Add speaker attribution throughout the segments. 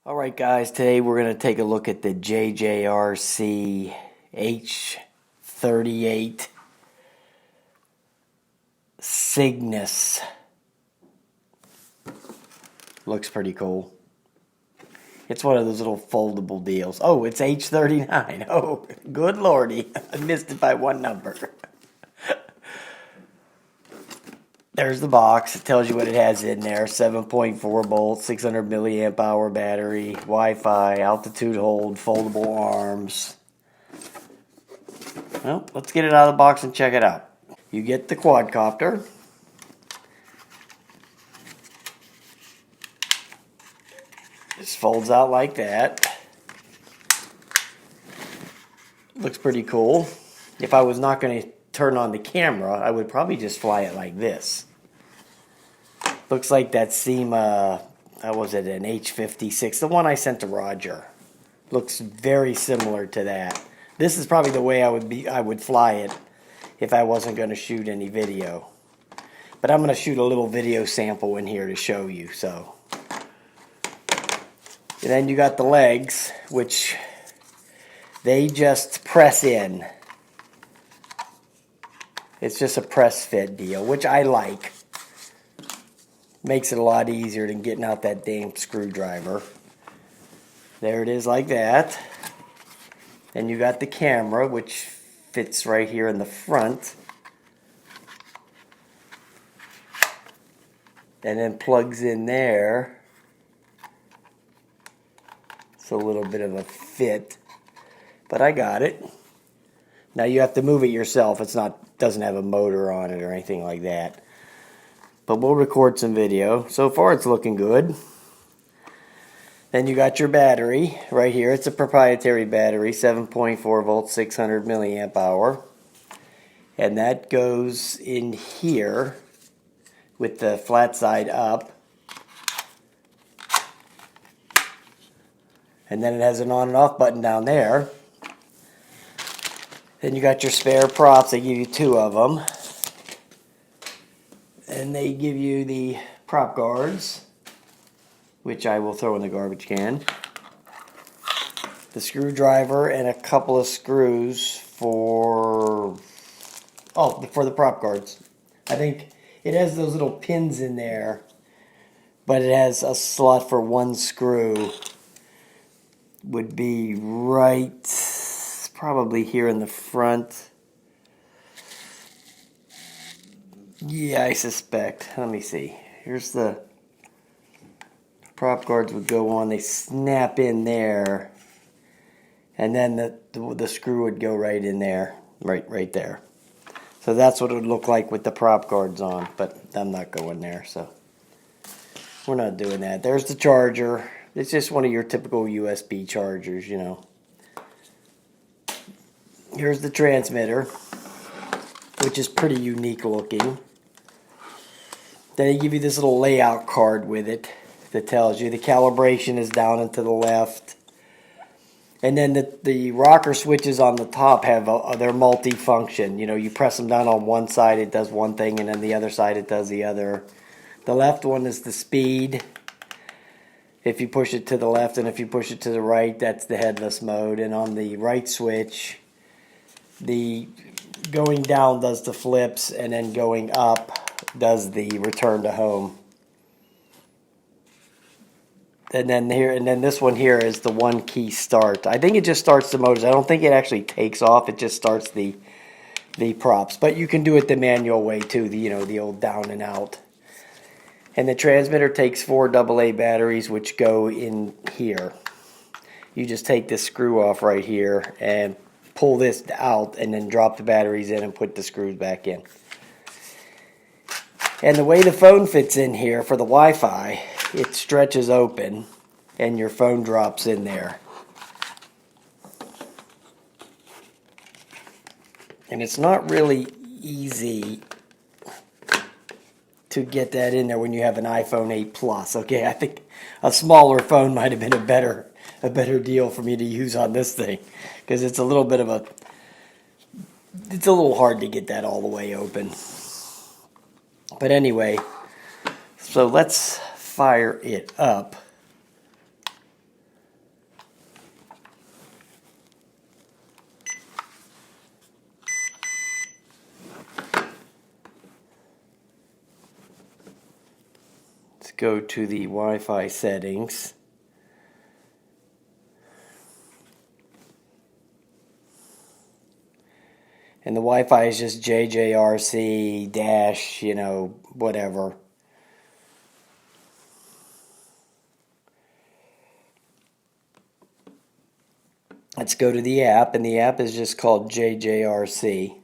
Speaker 1: Alright guys, today we're going to take a look at the JJRC H39WH CYGNUS. Looks pretty cool. It's one of those little foldable deals. Oh, it's H39. Oh, good lordy. I missed it by one number. There's the box. It tells you what it has in there. 7.4 volt, 600 milliamp hour battery, Wi-Fi, altitude hold, foldable arms. Well, let's get it out of the box and check it out. You get the quadcopter. This folds out like that. Looks pretty cool. If I was not going to turn on the camera, I would probably just fly it like this. Looks like that SEMA, how was it, an H56, the one I sent to Roger. Looks very similar to that. This is probably the way I would fly it if I wasn't going to shoot any video. But I'm going to shoot a little video sample in here to show you. So, and then you got the legs, which they just press in. It's just a press fit deal, which I like. Makes it a lot easier than getting out that damn screwdriver. There it is like that. And you got the camera, which fits right here in the front. And then plugs in there. It's a little bit of a fit, but I got it. Now you have to move it yourself. It's not, doesn't have a motor on it or anything like that. But we'll record some video. So far it's looking good. Then you got your battery right here. It's a proprietary battery, 7.4 volts, 600 milliamp hour. And that goes in here with the flat side up. And then it has an on and off button down there. Then you got your spare props. They give you two of them. And they give you the prop guards, which I will throw in the garbage can. The screwdriver and a couple of screws for the prop guards. I think it has those little pins in there, but it has a slot for one screw. Would be right, probably here in the front. Yeah, I suspect. Let me see. Here's the prop guards would go on. They snap in there, and then the screw would go right in there, right there. So that's what it would look like with the prop guards on. But I'm not going there, so we're not doing that. There's the charger. It's just one of your typical USB chargers, you know. Here's the transmitter, which is pretty unique looking. Then they give you this little layout card with it that tells you the calibration is down and to the left. And then the rocker switches on the top have they're multi-function. You know, you press them down on one side, it does one thing, and then the other side, it does the other. The left one is the speed. If you push it to the left, and if you push it to the right, that's the headless mode. And on the right switch, the going down does the flips, and then going up does the return to home. And then this one here is the one key start. I think it just starts the motors. I don't think it actually takes off. It just starts the props. But you can do it the manual way too. The old down and out. And the transmitter takes 4 AA batteries, which go in here. You just take this screw off right here and pull this out, and then drop the batteries in and put the screws back in. And the way the phone fits in here for the Wi-Fi, it stretches open and your phone drops in there. And it's not really easy to get that in there when you have an iPhone 8 Plus. Okay, I think a smaller phone might have been a better deal for me to use on this thing, because it's a little bit of it's a little hard to get that all the way open. But anyway, so let's fire it up. go to the Wi-Fi settings. And the Wi-Fi is just JJRC dash, whatever. Let's go to the app, and the app is just called JJRC.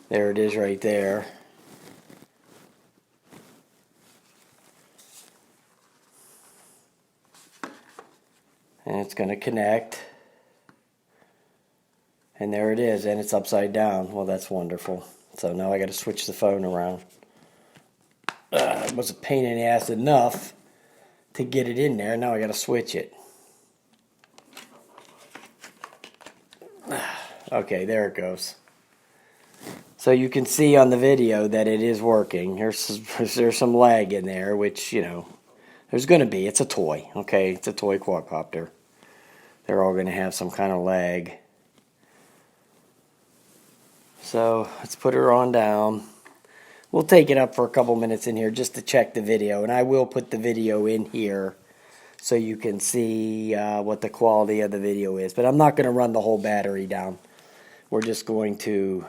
Speaker 1: There it is right there. And it's going to connect. And there it is, and it's upside down. Well, that's wonderful. So now I got to switch the phone around. It was a pain in the ass enough to get it in there. Now I got to switch it. Okay, there it goes. So you can see on the video that it is working. There's some lag in there, which, there's going to be. It's a toy, okay? It's a toy quadcopter. They're all going to have some kind of lag. So let's put her on down. We'll take it up for a couple minutes in here just to check the video. And I will put the video in here so you can see what the quality of the video is. But I'm not going to run the whole battery down. We're just going to...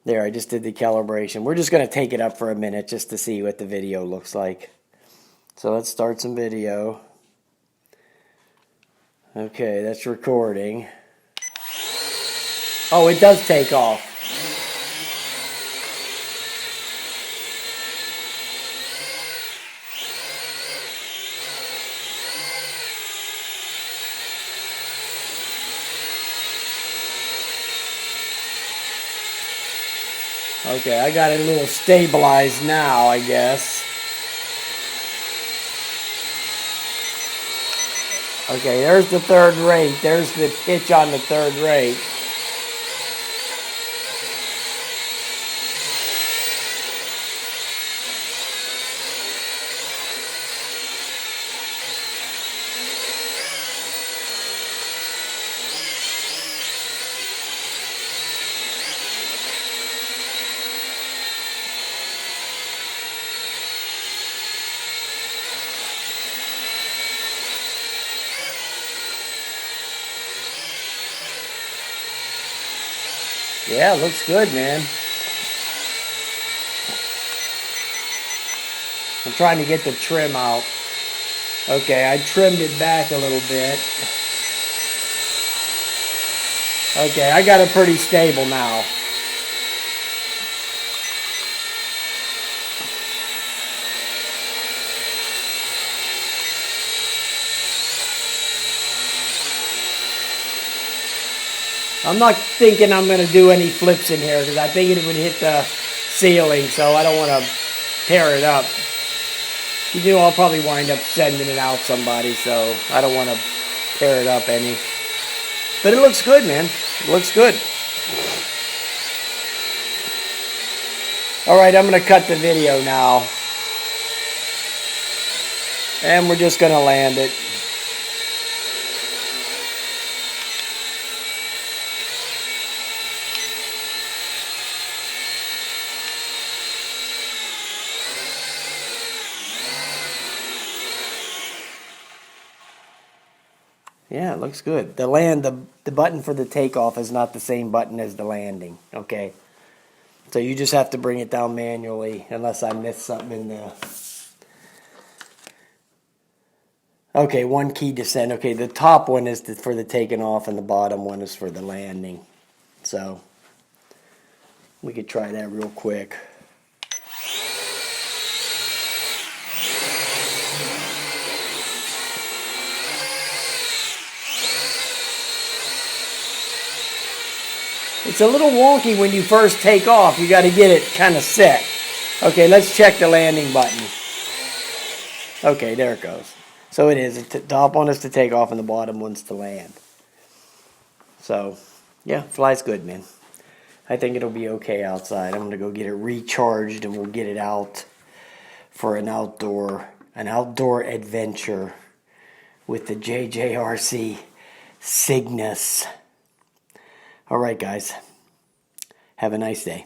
Speaker 1: There, I just did the calibration. We're just going to take it up for a minute just to see what the video looks like. So let's start some video. Okay, that's recording. Oh, it does take off. Okay, I got it a little stabilized now, I guess. Okay, there's the third rate. There's the pitch on the third rate. Yeah, it looks good, man. I'm trying to get the trim out. Okay, I trimmed it back a little bit. Okay, I got it pretty stable now. I'm not thinking I'm going to do any flips in here because I think it would hit the ceiling, so I don't want to tear it up. I'll probably wind up sending it out somebody, so I don't want to tear it up any. But it looks good, man. It looks good. Alright, I'm going to cut the video now. And we're just going to land it. Yeah, it looks good. The button for the takeoff is not the same button as the landing, okay? So you just have to bring it down manually unless I missed something in there. Okay, one key descent. Okay, the top one is for the taking off and the bottom one is for the landing. So we could try that real quick. It's a little wonky when you first take off. You got to get it kind of set. Okay, let's check the landing button. Okay, there it goes. So it is. The top one is to take off and the bottom one's to land. So, yeah, flies good, man. I think it'll be okay outside. I'm going to go get it recharged and we'll get it out for an outdoor adventure with the JJRC Cygnus. All right, guys. Have a nice day.